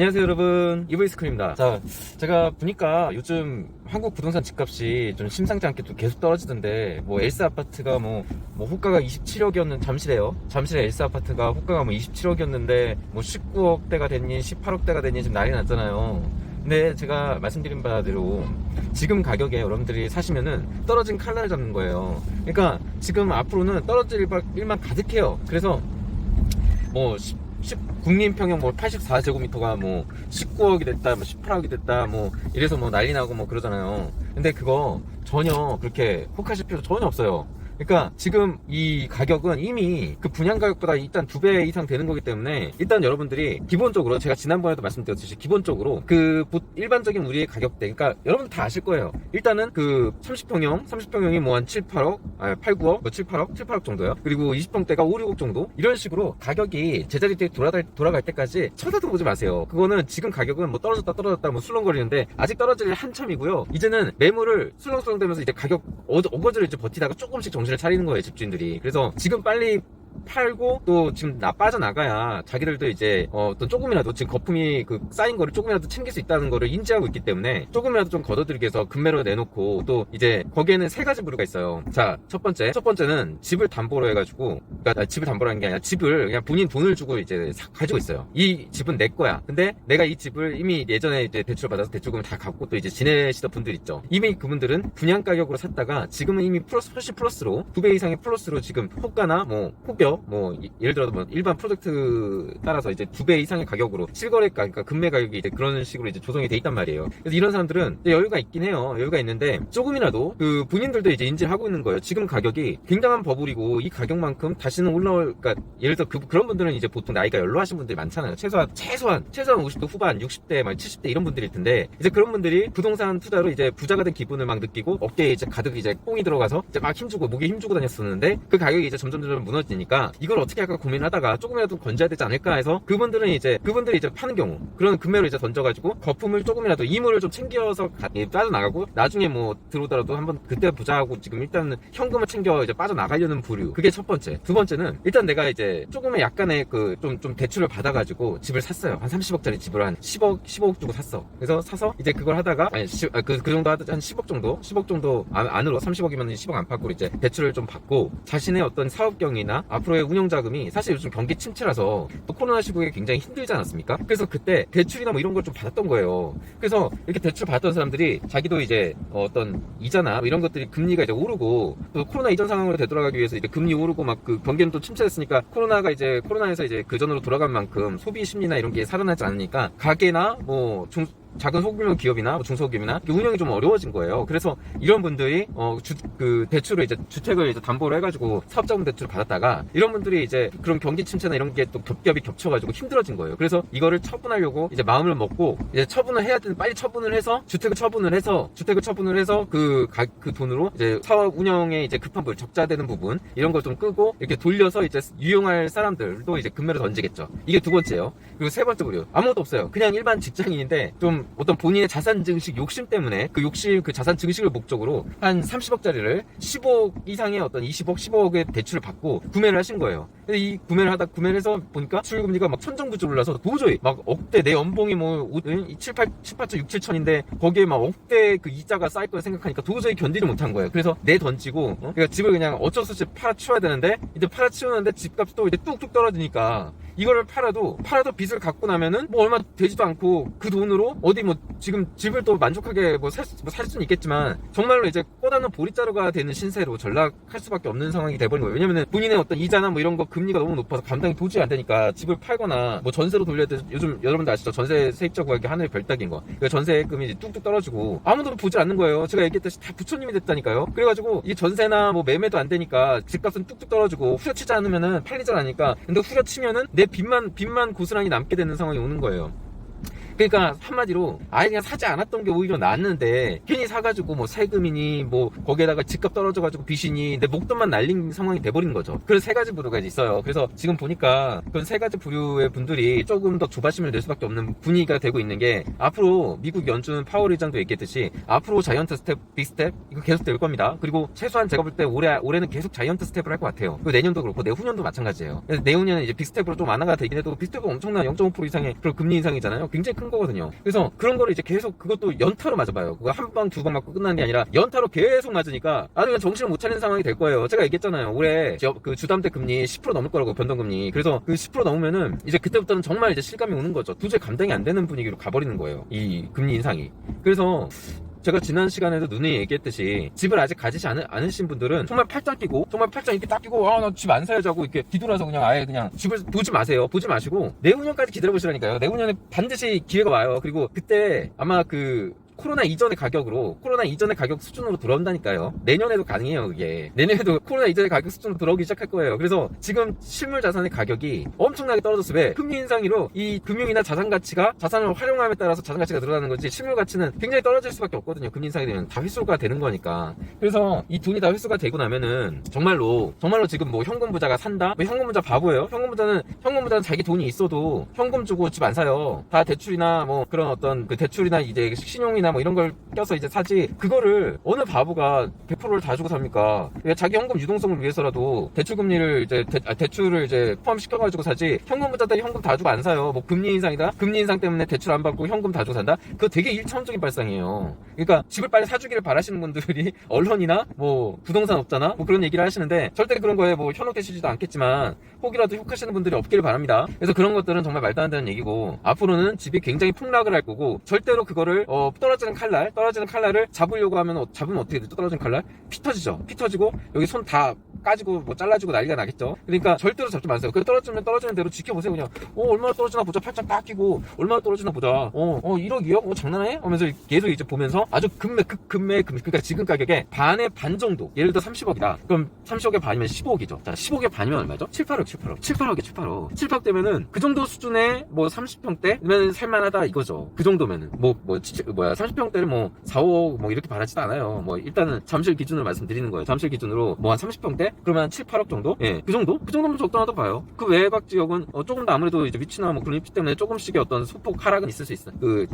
안녕하세요 여러분, 이브이스쿨입니다. 자, 제가 보니까 요즘 한국 부동산 집값이 좀 심상치 않게 또 계속 떨어지던데, 뭐 엘사 아파트가 뭐 호가가 27억이었는 잠실에 엘사 아파트가 호가가 뭐 27억이었는데 뭐 19억대가 됐니 18억대가 됐니 지금 난리 났잖아요. 근데 제가 말씀드린 바대로 지금 가격에 여러분들이 사시면은 떨어진 칼날을 잡는 거예요. 그러니까 지금 앞으로는 떨어질 일만 가득해요. 그래서 뭐 국민평형 뭐 84제곱미터가 뭐 19억이 됐다, 뭐 18억이 됐다, 뭐 이래서 뭐 난리 나고 뭐 그러잖아요. 근데 그거 전혀 그렇게 혹하실 필요 전혀 없어요. 그러니까 지금 이 가격은 이미 그 분양 가격보다 일단 2배 이상 되는 거기 때문에, 일단 여러분들이 기본적으로 제가 지난번에도 말씀드렸듯이 기본적으로 그 일반적인 우리의 가격대, 그러니까 여러분 다 아실 거예요. 일단은 그 30평형이 뭐 한 7, 8억, 8, 9억, 뭐 7, 8억 정도요. 그리고 20평대가 5, 6억 정도, 이런 식으로 가격이 제자리에 돌아갈 때까지 쳐다도 보지 마세요. 그거는 지금 가격은 뭐 떨어졌다 뭐 술렁거리는데 아직 떨어질 한참이고요. 이제는 매물을 술렁술렁대면서 이제 가격 어거지를 이제 버티다가 조금씩 정신을 차리는 거예요, 집주인들이. 그래서 지금 빨리 팔고 또 지금 빠져나가야 자기들도 이제 또 조금이라도 지금 거품이 그 쌓인 거를 조금이라도 챙길 수 있다는 거를 인지하고 있기 때문에 조금이라도 좀 걷어들이기 위해서 금매로 내놓고, 또 이제 거기에는 세 가지 부류가 있어요. 자, 첫 번째는 집을 담보로 해가지고, 그러니까 집을 담보로 하는 게 아니라 집을 그냥 본인 돈을 주고 이제 가지고 있어요. 이 집은 내 거야. 근데 내가 이 집을 이미 예전에 이제 대출 받아서 대출금을 다 갚고 또 이제 지내시던 분들 있죠. 이미 그분들은 분양 가격으로 샀다가 지금은 이미 훨씬 플러스로 2배 이상의 플러스로 지금 호가나 뭐 뭐 예를 들어서 뭐 일반 프로젝트 따라서 이제 2배 이상의 가격으로 실거래가, 그러니까 금매 가격이 이제 그런 식으로 이제 조성이 돼 있단 말이에요. 그래서 이런 사람들은 여유가 있긴 해요. 여유가 있는데 조금이라도 그 본인들도 이제 인지를 하고 있는 거예요. 지금 가격이 굉장한 버블이고 이 가격만큼 다시는 올라올, 그러니까 예를 들어 그런 분들은 이제 보통 나이가 연로하신 분들이 많잖아요. 최소한 50대 후반, 60대, 막 70대 이런 분들일 텐데, 이제 그런 분들이 부동산 투자로 이제 부자가 된 기분을 막 느끼고 어깨에 이제 가득 이제 뽕이 들어가서 이제 막 힘주고 목에 힘주고 다녔었는데, 그 가격이 이제 점점 무너지니까 이걸 어떻게 할까 고민하다가 조금이라도 건져야 되지 않을까 해서 그분들이 이제 파는 경우, 그런 금매로 이제 던져가지고 거품을 조금이라도, 이물을 좀 챙겨서 빠져나가고 나중에 뭐 들어오더라도 한번 그때 보자 하고 지금 일단은 현금을 챙겨 이제 빠져나가려는 부류. 그게 첫 번째. 두 번째는 일단 내가 이제 조금의 약간의 그 좀 대출을 받아가지고 집을 샀어요. 한 30억짜리 집을 한 15억 주고 샀어. 그래서 사서 이제 그걸 하다가 그 정도 한 10억 정도 안으로 30억이면 10억 안팎으로 이제 대출을 좀 받고, 자신의 어떤 사업경이나 앞으로의 운영자금이, 사실 요즘 경기 침체라서 또 코로나 시국에 굉장히 힘들지 않았습니까? 그래서 그때 대출이나 뭐 이런 걸 좀 받았던 거예요. 그래서 이렇게 대출 받았던 사람들이 자기도 이제 어떤 이자나 뭐 이런 것들이 금리가 이제 오르고, 또 코로나 이전 상황으로 되돌아가기 위해서 이제 금리 오르고 막 그 경기는 또 침체됐으니까 코로나에서 이제 그 전으로 돌아간 만큼 소비 심리나 이런 게 살아나지 않으니까 가게나 뭐 작은 소규모 기업이나 중소기업이나 운영이 좀 어려워진 거예요. 그래서 이런 분들이 그 대출을 이제 주택을 이제 담보로 해가지고 사업자금 대출을 받았다가, 이런 분들이 이제 그런 경기 침체나 이런 게 또 겹겹이 겹쳐가지고 힘들어진 거예요. 그래서 이거를 처분하려고 이제 마음을 먹고 이제 처분을 해야 되는, 빨리 처분을 해서 주택을 처분을 해서 그 돈으로 이제 사업 운영에 이제 급한 부분, 적자되는 부분 이런 걸 좀 끄고 이렇게 돌려서 이제 유용할 사람들도 이제 금매로 던지겠죠. 이게 두 번째요. 그리고 세 번째 부류, 아무것도 없어요. 그냥 일반 직장인인데 좀 어떤 본인의 자산 증식 욕심 때문에 그 자산 증식을 목적으로 한 30억짜리를 15억 이상의 어떤 15억의 대출을 받고 구매를 하신 거예요. 근데 이 구매를 해서 보니까 수익금리가 막 천정부지로 올라서 도저히 막 억대, 내 연봉이 뭐 18조 6, 7천인데 거기에 막 억대 그 이자가 쌓일 걸 생각하니까 도저히 견디지 못한 거예요. 그래서 던지고 그러니까 집을 그냥 어쩔 수 없이 팔아치워야 되는데, 이제 팔아치우는데 집값도 이제 뚝뚝 떨어지니까 이거를 팔아도 빚을 갖고 나면은 뭐 얼마 되지도 않고, 그 돈으로 어디 뭐 지금 집을 또 만족하게 살 수는 있겠지만 정말로 이제 꼬다는 보리자루가 되는 신세로 전락할 수밖에 없는 상황이 돼버린 거예요. 왜냐면은 본인의 어떤 이자나 뭐 이런 거 금리가 너무 높아서 감당이 도저히 안 되니까 집을 팔거나 뭐 전세로 돌려야 돼. 요즘 여러분들 아시죠? 전세 세입자 구하기 하늘의 별따기인 거. 그러니까 전세금이 이제 뚝뚝 떨어지고 아무도 보지 않는 거예요. 제가 얘기했듯이 다 부처님이 됐다니까요. 그래가지고 이 전세나 뭐 매매도 안 되니까 집값은 뚝뚝 떨어지고, 후려치지 않으면은 팔리질 않으니까. 근데 후려치면은 내 빚만 고스란히 남게 되는 상황이 오는 거예요. 그러니까 한마디로 아예 그냥 사지 않았던 게 오히려 낫는데 괜히 사가지고 뭐 세금이니 뭐 거기에다가 집값 떨어져가지고 빚이니 내 목돈만 날린 상황이 돼버린 거죠. 그래서 세 가지 부류가 있어요. 그래서 지금 보니까 그런 세 가지 부류의 분들이 조금 더 조바심을 낼 수밖에 없는 분위기가 되고 있는 게, 앞으로 미국 연준 파월 의장도 얘기했듯이 앞으로 자이언트 스텝, 빅스텝 이거 계속 될 겁니다. 그리고 최소한 제가 볼 때 올해는 계속 자이언트 스텝을 할 것 같아요. 그리고 내년도 그렇고 내후년도 마찬가지예요. 그래서 내후년은 이제 빅스텝으로 좀 완화가 되긴 해도 빅스텝은 엄청난 0.5% 이상의 그런 금리 인상이잖아요. 굉장히 큰 거거든요. 그래서 그런 거를 이제 계속 그것도 연타로 맞아봐요. 그거 한 방, 두 방 맞고 끝나는 게 아니라 연타로 계속 맞으니까 아주 그냥 정신을 못 차리는 상황이 될 거예요. 제가 얘기했잖아요. 올해 그 주담대 금리 10% 넘을 거라고, 변동금리. 그래서 그 10% 넘으면은 이제 그때부터는 정말 이제 실감이 오는 거죠. 도저히 감당이 안 되는 분위기로 가버리는 거예요. 이 금리 인상이. 그래서 제가 지난 시간에도 누누이 얘기했듯이 집을 아직 가지지 않으신 분들은 정말 팔짱 끼고, 정말 팔짱 이렇게 딱 끼고, 나 집 안 사야지 하고 이렇게 뒤돌아서 그냥 아예 그냥 집을 보지 마세요. 보지 마시고 내후년까지 기다려보시라니까요. 내후년에 반드시 기회가 와요. 그리고 그때 아마 코로나 이전의 가격 수준으로 돌아온다니까요. 내년에도 가능해요, 그게. 내년에도 코로나 이전의 가격 수준으로 돌아오기 시작할 거예요. 그래서 지금 실물 자산의 가격이 엄청나게 떨어졌어요. 왜? 금리 인상으로 이 금융이나 자산을 활용함에 따라서 자산 가치가 늘어나는 거지, 실물 가치는 굉장히 떨어질 수밖에 없거든요. 금리 인상이 되면 다 휘수가 되는 거니까. 그래서 이 돈이 다 휘수가 되고 나면은 정말로 지금 뭐 현금 부자가 산다? 뭐 현금 부자 바보예요? 현금 부자는 자기 돈이 있어도 현금 주고 집 안 사요. 다 대출이나 뭐 그런 어떤 그 대출이나 이제 신용이나 뭐 이런 걸 껴서 이제 사지, 그거를 어느 바보가 100%를 다 주고 삽니까? 자기 현금 유동성을 위해서라도 대출금리를 대출을 이제 포함시켜가지고 사지, 현금 부자들이 현금 다 주고 안 사요. 뭐 금리 인상이다? 금리 인상 때문에 대출 안 받고 현금 다 주고 산다? 그거 되게 일차원적인 발상이에요. 그러니까 집을 빨리 사주기를 바라시는 분들이 언론이나 뭐 부동산 업자나 뭐 그런 얘기를 하시는데, 절대 그런 거에 뭐 현혹되시지도 않겠지만 혹이라도 혹하시는 분들이 없기를 바랍니다. 그래서 그런 것들은 정말 말도 안 되는 얘기고, 앞으로는 집이 굉장히 폭락을 할 거고, 절대로 그거를 떨어지는 칼날을 잡으려고 하면 잡으면 어떻게 되죠? 떨어지는 칼날 피 터지고 여기 손 다 까지고 뭐 잘라지고 난리가 나겠죠. 그러니까 절대로 잡지 마세요. 그 떨어지는 대로 지켜보세요. 그냥 얼마나 떨어지나 보자, 팔짱 딱 끼고 얼마나 떨어지나 보자. 1억 2억 장난해? 하면서 계속 이제 보면서 아주 그러니까 지금 가격에 반의 반 정도, 예를 들어 30억이다 그럼 30억의 반이면 15억이죠. 자, 15억의 반이면 얼마죠? 7,800 되면은 그 정도 수준의 뭐 30평대면 살만하다 이거죠. 그 정도면은 30평대를 뭐 4, 5억 뭐 이렇게 바라지도 않아요. 뭐 일단은 잠실 기준으로 말씀드리는 거예요. 잠실 기준으로 뭐 한 30평대? 그러면 한 7, 8억 정도? 예, 그 정도면 적당하다고 봐요. 그 외곽 지역은 조금 더 아무래도 이제 위치나 뭐 그런 입지 때문에 조금씩의 어떤 소폭 하락은 있을 수 있어. 그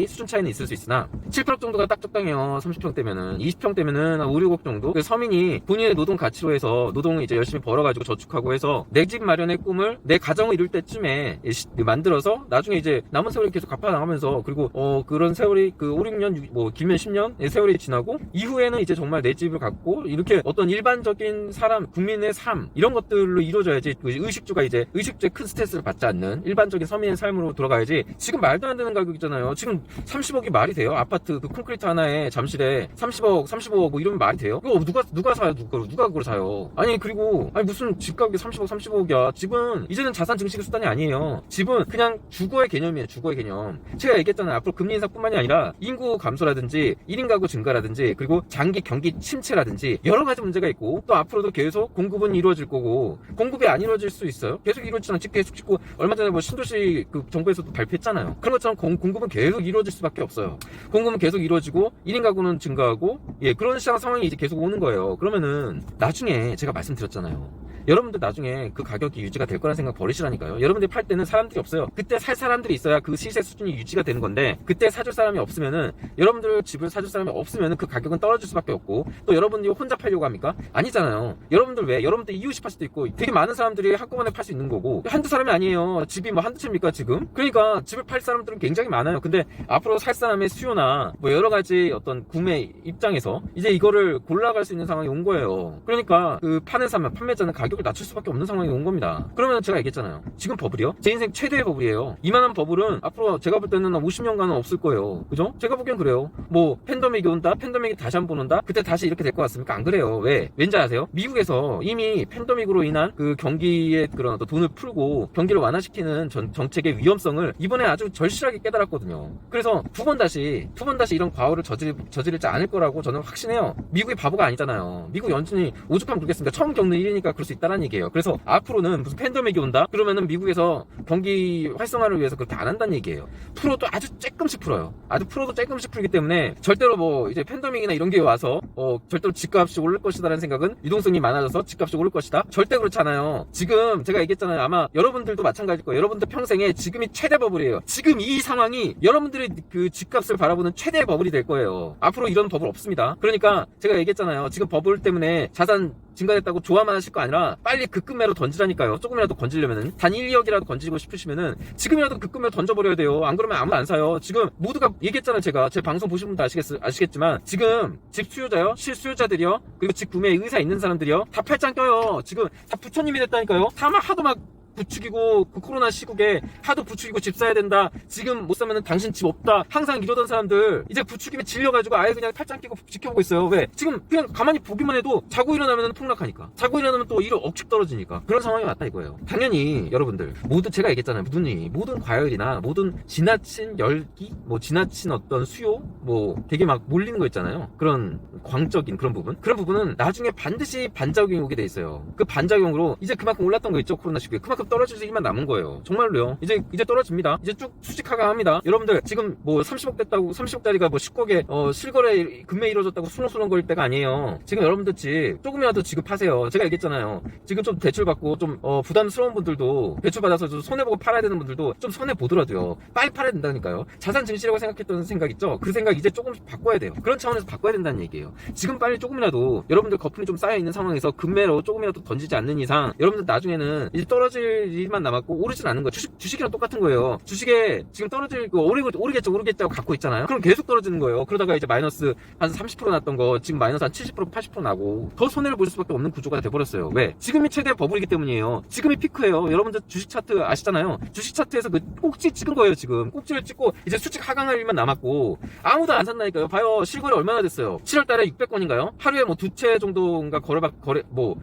수준 차이는 있을 수 있으나 7, 8억 정도가 딱 적당해요. 30평대면은. 20평대면은 한 5, 6억 정도? 그 서민이 본인의 노동 가치로 해서 노동을 이제 열심히 벌어가지고 저축하고 해서 내 집 마련의 꿈을, 내 가정을 이룰 때쯤에 만들어서 나중에 이제 남은 세월이 계속 갚아 나가면서, 그리고 그런 세월이 5, 6년 뭐 길면 10년 세월이 지나고 이후에는 이제 정말 내 집을 갖고 이렇게 어떤 일반적인 국민의 삶 이런 것들로 이루어져야지, 의식주의 큰 스트레스를 받지 않는 일반적인 서민의 삶으로 돌아가야지. 지금 말도 안 되는 가격이잖아요. 지금 30억이 말이 돼요? 아파트 그 콘크리트 하나에 잠실에 30억 뭐 이러면 말이 돼요? 이거 누가 사요? 누가 그걸 사요? 그리고 무슨 집가격이 30억이야. 집은 이제는 자산 증식의 수단이 아니에요. 집은 그냥 주거의 개념이에요. 주거의 개념. 제가 얘기했잖아요. 앞으로 금리 인상뿐만이 아니라 인구 감소라든지 1인 가구 증가라든지, 그리고 장기 경기 침체라든지 여러 가지 문제가 있고, 또 앞으로도 계속 공급은 이루어질 거고, 공급이 안 이루어질 수 있어요. 계속 이루어지지 않지. 계속 짓고, 얼마 전에 뭐 신도시 그 정부에서도 발표했잖아요. 그런 것처럼 공급은 계속 이루어질 수밖에 없어요. 공급은 계속 이루어지고 1인 가구는 증가하고, 그런 시장 상황이 이제 계속 오는 거예요. 그러면은 나중에 제가 말씀드렸잖아요. 여러분들 나중에 그 가격이 유지가 될 거라는 생각 버리시라니까요. 여러분들이 팔 때는 사람들이 없어요. 그때 살 사람들이 있어야 그 시세 수준이 유지가 되는 건데, 그때 사줄 사람이 없으면은, 여러분들 집을 사줄 사람이 없으면은 그 가격은 떨어질 수밖에 없고, 또 여러분들이 혼자 팔려고 합니까? 아니잖아요. 여러분들 이웃이 팔 수도 있고, 되게 많은 사람들이 한꺼번에 팔 수 있는 거고, 한두 사람이 아니에요. 집이 뭐 한두 채입니까 지금? 그러니까 집을 팔 사람들은 굉장히 많아요. 근데 앞으로 살 사람의 수요나 뭐 여러 가지 어떤 구매 입장에서 이제 이거를 골라갈 수 있는 상황이 온 거예요. 그러니까 그 판매자는 가격을 낮출 수밖에 없는 상황이 온 겁니다. 그러면 제가 얘기했잖아요. 지금 버블이요? 제 인생 최대의 버블이에요. 이만한 버블은 앞으로 제가 볼 때는 50년간은 없을 거예요. 그죠? 제가 보기엔 그래요. 뭐 팬데믹이 온다? 팬데믹이 다시 한번 온다? 그때 다시 이렇게 될 것 같습니까? 안 그래요. 왠지 아세요? 미국에서 이미 팬데믹으로 인한 그 경기의 그런 어떤 돈을 풀고 경기를 완화시키는 정책의 위험성을 이번에 아주 절실하게 깨달았거든요. 그래서 두 번 다시 이런 과오를 저지르지 않을 거라고 저는 확신해요. 미국이 바보가 아니잖아요. 미국 연준이 오죽하면 그러겠습니까? 처음 겪는 일이니까 그럴 수 있다는 얘기예요. 그래서 앞으로는 무슨 팬데믹이 온다? 그러면은 미국에서 경기 활성화를 위해서 그렇게 안 한다는 얘기예요. 풀어도 아주 조금씩 풀어요. 아주 풀어도 조금씩 풀기 때문에 절대로 뭐 이제 팬데믹이나 이런 게 와서 절대로 집값이 오를 것이다라는 생각은 유동성이 많아져서 집값이 오를 것이다? 절대 그렇지 않아요. 지금 제가 얘기했잖아요. 아마 여러분들도 마찬가지일 거예요. 여러분들 평생에 지금이 최대 버블이에요. 지금 이 상황이 여러분들의 그 집값을 바라보는 최대 버블이 될 거예요. 앞으로 이런 버블 없습니다. 그러니까 제가 얘기했잖아요. 지금 버블 때문에 자산 증가됐다고 좋아만 하실 거 아니라 빨리 급급매로 던지라니까요. 조금이라도 건지려면은 단 1, 2억이라도 건지고 싶으시면은 지금이라도 급급매로 던져버려야 돼요. 안 그러면 아무도 안 사요. 지금 모두가 얘기했잖아요. 제가 제 방송 보신 분도 아시겠지만 지금 집 수요자요, 실수요자들이요, 그리고 집 구매 의사 있는 사람들이요 다 팔짱 껴요. 지금 다 부처님이 됐다니까요. 다 막 하도 막 부추기고 그 코로나 시국에 하도 부추기고 집 사야 된다, 지금 못 사면은 당신 집 없다, 항상 이러던 사람들 이제 부추김에 질려가지고 아예 그냥 팔짱 끼고 지켜보고 있어요. 왜? 지금 그냥 가만히 보기만 해도 자고 일어나면 폭락하니까, 자고 일어나면 또 일을 억측 떨어지니까 그런 상황이 왔다 이거예요. 당연히 여러분들 모두 제가 얘기했잖아요. 모든 과열이나 모든 지나친 열기, 뭐 지나친 어떤 수요, 뭐 되게 막 몰리는 거 있잖아요. 그런 광적인 그런 부분은 나중에 반드시 반작용이 오게 돼 있어요. 그 반작용으로 이제 그만큼 올랐던 거 있죠. 코로나 시국에 그만큼 떨어지기만 남은 거예요. 정말로요. 이제 떨어집니다. 이제 쭉 수직 하강합니다. 여러분들 지금 뭐 30억 됐다고, 30억짜리가 뭐 10억에 실거래 금매 이루어졌다고 수렁수렁 거릴 때가 아니에요. 지금 여러분들 집 조금이라도 지급하세요. 제가 얘기했잖아요. 지금 좀 대출 받고 좀 부담스러운 분들도, 대출 받아서 좀 손해보고 팔아야 되는 분들도 좀 손해 보더라도요 빨리 팔아야 된다니까요. 자산 증시라고 생각했던 생각 있죠? 그 생각 이제 조금씩 바꿔야 돼요. 그런 차원에서 바꿔야 된다는 얘기예요. 지금 빨리 조금이라도 여러분들 거품이 좀 쌓여있는 상황에서 금매로 조금이라도 던지지 않는 이상 여러분들 나중에는 이제 떨어질 일만 남았고 오르진 않은 거예요. 주식이랑 똑같은 거예요. 주식에 지금 떨어질 거 오르겠죠 하고 갖고 있잖아요. 그럼 계속 떨어지는 거예요. 그러다가 이제 마이너스 한 30% 났던 거 지금 마이너스 한 70% 80% 나고 더 손해를 볼 수밖에 없는 구조가 돼버렸어요. 왜? 지금이 최대 버블이기 때문이에요. 지금이 피크예요. 여러분들 주식 차트 아시잖아요. 주식 차트에서 그 꼭지 찍은 거예요. 지금 꼭지를 찍고 이제 수직 하강할 일만 남았고 아무도 안 샀나니까요. 봐요. 실거래 얼마나 됐어요? 7월 달에 600건인가요? 하루에 뭐 2채 정도인가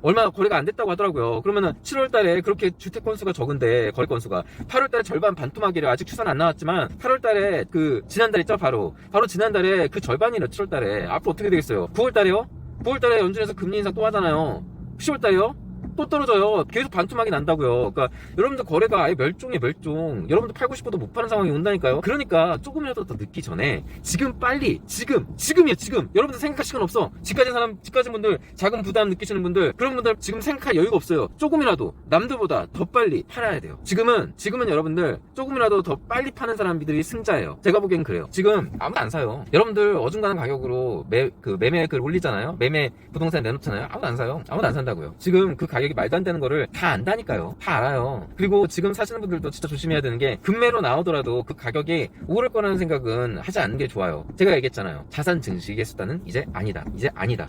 얼마 거래가 안 됐다고 하더라고요. 그러면은 7월 달에 그렇게 주택 건수가 적은데 거래 건수가 8월 달에 절반 반토막이래요. 아직 추산 안 나왔지만 8월 달에 그 지난달 있죠? 바로 지난달에 그 절반이래요. 7월 달에. 앞으로 어떻게 되겠어요? 9월 달에요? 9월 달에 연준에서 금리 인상 또 하잖아요. 10월 달에요? 또 떨어져요. 계속 반토막이 난다고요. 그러니까 여러분들 거래가 아예 멸종. 여러분들 팔고 싶어도 못 파는 상황이 온다니까요. 그러니까 조금이라도 더 늦기 전에 지금 빨리 지금이에요. 지금 여러분들 생각할 시간 없어. 집 가진 분들, 자금 부담 느끼시는 분들, 그런 분들 지금 생각할 여유가 없어요. 조금이라도 남들보다 더 빨리 팔아야 돼요. 지금은 여러분들 조금이라도 더 빨리 파는 사람들이 승자예요. 제가 보기엔 그래요. 지금 아무도 안 사요. 여러분들 어중간한 가격으로 매매 글 올리잖아요. 매매 부동산 내놓잖아요. 아무도 안 사요. 아무도 안 산다고요. 지금 그 가격이 말도 안 되는 거를 다 안다니까요. 다 알아요. 그리고 지금 사시는 분들도 진짜 조심해야 되는 게, 금매로 나오더라도 그 가격이 오를 거라는 생각은 하지 않는 게 좋아요. 제가 얘기했잖아요. 자산 증식의 수단은 이제 아니다.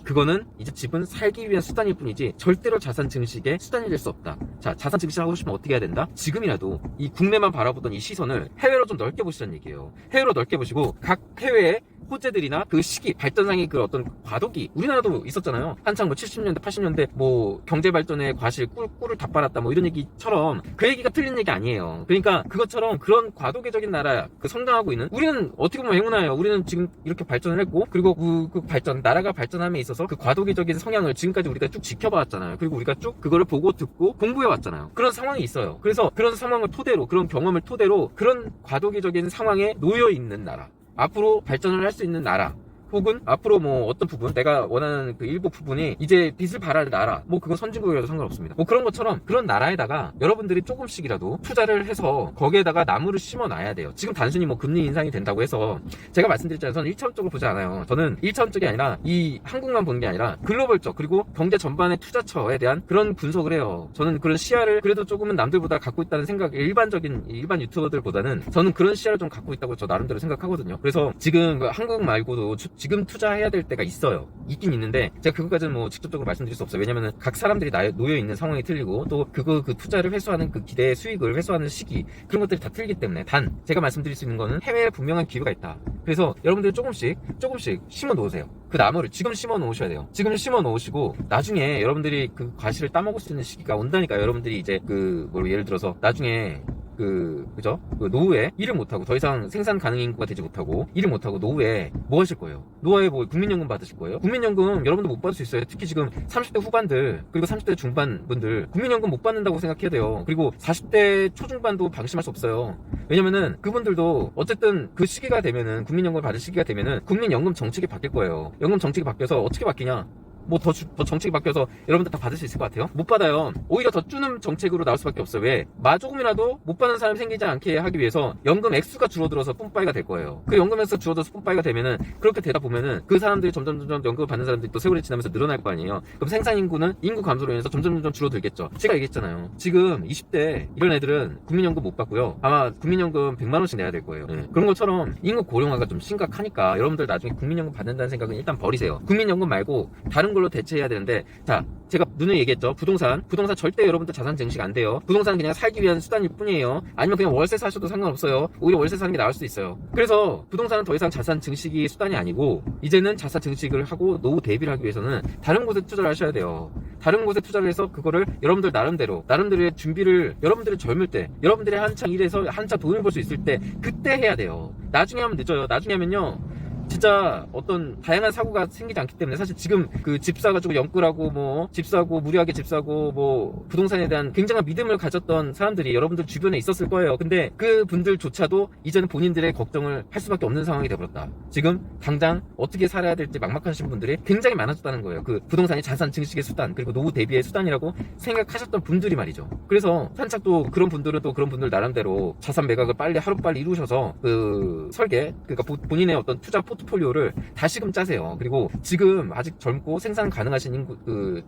그거는 이제 집은 살기 위한 수단일 뿐이지 절대로 자산 증식의 수단이 될 수 없다. 자, 자산 증식을 하고 싶으면 어떻게 해야 된다? 지금이라도 이 국내만 바라보던 이 시선을 해외로 좀 넓게 보시라는 얘기예요. 해외로 넓게 보시고 각 해외의 호재들이나 그 시기 발전상의 그 어떤 과도기, 우리나라도 있었잖아요. 한창 뭐 70년대 80년대 뭐 경제 발전에 과실 꿀을 다 빨았다 뭐 이런 얘기처럼 그 얘기가 틀린 얘기 아니에요. 그러니까 그것처럼 그런 과도기적인 나라, 그 성장하고 있는, 우리는 어떻게 보면 행운아예요. 우리는 지금 이렇게 발전을 했고, 그리고 그 발전, 나라가 발전함에 있어서 그 과도기적인 성향을 지금까지 우리가 쭉 지켜봐왔잖아요. 그리고 우리가 쭉 그거를 보고 듣고 공부해왔잖아요. 그런 상황이 있어요. 그래서 그런 상황을 토대로, 그런 경험을 토대로 그런 과도기적인 상황에 놓여 있는 나라, 앞으로 발전을 할 수 있는 나라, 혹은 앞으로 뭐 어떤 부분, 내가 원하는 그 일부 부분이 이제 빚을 발할 나라, 뭐 그건 선진국이라도 상관없습니다. 뭐 그런 것처럼 그런 나라에다가 여러분들이 조금씩이라도 투자를 해서 거기에다가 나무를 심어놔야 돼요. 지금 단순히 뭐 금리 인상이 된다고 해서, 제가 말씀드렸잖아요. 저는 1차원적으로 보지 않아요. 저는 1차원적이 아니라 이 한국만 보는 게 아니라 글로벌적, 그리고 경제 전반의 투자처에 대한 그런 분석을 해요. 저는 그런 시야를 그래도 조금은 남들보다 갖고 있다는 생각, 일반 유튜버들보다는 저는 그런 시야를 좀 갖고 있다고 저 나름대로 생각하거든요. 그래서 지금 한국 말고도 지금 투자해야 될 때가 있긴 있는데, 제가 그것까지는 뭐 직접적으로 말씀드릴 수 없어요. 왜냐면은 각 사람들이 놓여있는 상황이 틀리고, 또 그 투자를 회수하는 그 기대의 수익을 회수하는 시기, 그런 것들이 다 틀리기 때문에, 단 제가 말씀드릴 수 있는 거는 해외에 분명한 기회가 있다. 그래서 여러분들이 조금씩 심어 놓으세요. 그 나무를 지금 심어 놓으셔야 돼요. 지금 심어 놓으시고 나중에 여러분들이 그 과실을 따먹을 수 있는 시기가 온다니까. 여러분들이 이제 예를 들어서 나중에 그죠? 그 노후에 일을 못하고 더 이상 생산 가능 인구가 되지 못하고 일을 못하고 노후에 뭐 하실 거예요? 노후에 뭐 국민연금 받으실 거예요? 국민연금 여러분도 못 받을 수 있어요. 특히 지금 30대 후반들 그리고 30대 중반 분들 국민연금 못 받는다고 생각해야 돼요. 그리고 40대 초중반도 방심할 수 없어요. 왜냐면은 그분들도 어쨌든 그 시기가 되면은 국민연금을 받을 시기가 되면은 국민연금 정책이 바뀔 거예요. 연금 정책이 바뀌어서 어떻게 바뀌냐? 뭐 더 정책이 바뀌어서 여러분들 다 받을 수 있을 것 같아요? 못 받아요. 오히려 더 주는 정책으로 나올 수밖에 없어요. 왜? 조금이라도 못 받는 사람이 생기지 않게 하기 위해서 연금 액수가 줄어들어서 뿜빠이가 될 거예요. 그 연금 액수가 줄어들어서 뿜빠이가 되면은 그렇게 되다 보면은 그 사람들이 점점 연금을 받는 사람들이 또 세월이 지나면서 늘어날 거 아니에요. 그럼 생산 인구는 인구 감소로 인해서 점점 줄어들겠죠. 제가 얘기했잖아요. 지금 20대 이런 애들은 국민연금 못 받고요. 아마 국민연금 100만 원씩 내야 될 거예요. 그런 것처럼 인구 고령화가 좀 심각하니까 여러분들 나중에 국민연금 받는다는 생각은 일단 버리세요. 국민연금 말고 다른 걸로 대체해야 되는데, 자, 제가 눈에 얘기했죠. 부동산 절대 여러분들 자산 증식 안 돼요. 부동산은 그냥 살기 위한 수단일 뿐이에요. 아니면 그냥 월세 사셔도 상관없어요. 오히려 월세 사는 게 나을 수도 있어요. 그래서 부동산은 더 이상 자산 증식이 수단이 아니고 이제는 자산 증식을 하고 노후 대비를 하기 위해서는 다른 곳에 투자를 하셔야 돼요. 다른 곳에 투자를 해서 그거를 여러분들 나름대로의 준비를 여러분들이 젊을 때, 여러분들이 한창 일해서 한창 돈을 벌 수 있을 때 그때 해야 돼요. 나중에 하면 늦어요. 나중에 하면요 진짜 어떤 다양한 사고가 생기지 않기 때문에, 사실 지금 그 집 사가지고 영끌하고 뭐 집 사고 무리하게 집 사고 뭐 부동산에 대한 굉장한 믿음을 가졌던 사람들이 여러분들 주변에 있었을 거예요. 근데 그 분들조차도 이제는 본인들의 걱정을 할 수밖에 없는 상황이 되어버렸다. 지금 당장 어떻게 살아야 될지 막막하신 분들이 굉장히 많아졌다는 거예요. 그 부동산이 자산 증식의 수단 그리고 노후 대비의 수단이라고 생각하셨던 분들이 말이죠. 그래서 한창 또 그런 분들은 또 그런 분들 나름대로 자산 매각을 하루빨리 이루셔서 그 설계, 그러니까 본인의 어떤 투자 포트폴리오를 다시금 짜세요. 그리고 지금 아직 젊고 생산 가능하신 인구,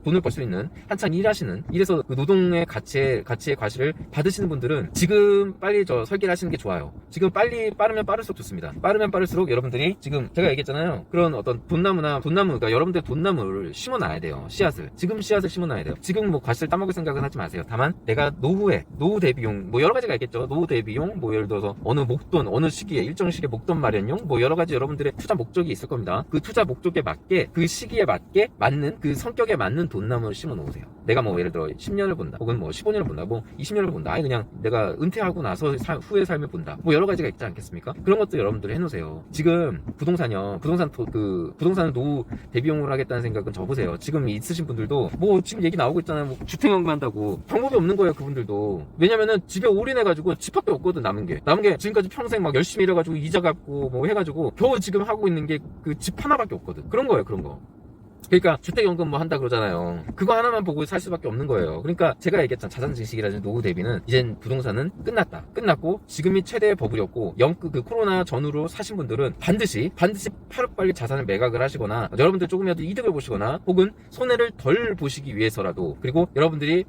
돈을 벌 수 있는 한창 일하시는, 이래서 그 노동의 가치의 과실을 받으시는 분들은 지금 빨리 설계를 하시는 게 좋아요. 지금 빠르면 빠를수록 좋습니다. 빠르면 빠를수록 여러분들이 지금 제가 얘기했잖아요. 그런 어떤 돈나무, 그러니까 여러분들 돈나무를 심어놔야 돼요. 지금 씨앗을 심어놔야 돼요. 지금 뭐 과실 따먹을 생각은 하지 마세요. 다만 내가 노후 대비용 뭐 여러 가지가 있겠죠. 노후 대비용, 뭐 예를 들어서 어느 목돈, 어느 시기에 일정 시기에 목돈 마련용, 뭐 여러 가지 여러분들의 투자 목적이 있을 겁니다. 그 투자 목적에 맞게, 그 시기에 맞게 맞는, 그 성격에 맞는 돈나무를 심어 놓으세요. 내가 뭐 예를 들어 10년을 본다, 혹은 뭐 15년을 본다, 뭐 20년을 본다, 아니 그냥 내가 은퇴하고 나서 후의 삶을 본다, 뭐 여러 가지가 있지 않겠습니까? 그런 것도 여러분들이 해놓으세요. 지금 부동산은 노후 대비용으로 하겠다는 생각은 접으세요. 지금 있으신 분들도 뭐 지금 얘기 나오고 있잖아요. 뭐 주택연금 한다고. 방법이 없는 거예요, 그분들도. 왜냐면은 집에 올인해가지고 집밖에 없거든. 남은 게 지금까지 평생 막 열심히 일해가지고 이자 갚고 뭐 해가지고 겨우 지금 하고 있는 게 그 집 하나밖에 없거든. 그런 거예요, 그런 거. 그러니까 주택연금 뭐 한다 그러잖아요. 그거 하나만 보고 살 수밖에 없는 거예요. 그러니까 제가 얘기했잖아. 자산 증식이라든지 노후 대비는 이젠 부동산은 끝났고 지금이 최대의 버블이었고, 그 코로나 전후로 사신 분들은 반드시 하루빨리 자산을 매각을 하시거나 여러분들 조금이라도 이득을 보시거나 혹은 손해를 덜 보시기 위해서라도, 그리고 여러분들이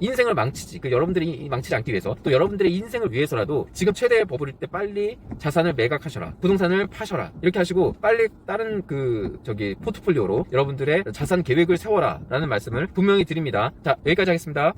인생을 여러분들이 망치지 않기 위해서, 또 여러분들의 인생을 위해서라도 지금 최대의 버블일 때 빨리 자산을 매각하셔라. 부동산을 파셔라. 이렇게 하시고 빨리 다른 포트폴리오로 여러분들의 자산 계획을 세워라 라는 말씀을 분명히 드립니다. 자, 여기까지 하겠습니다.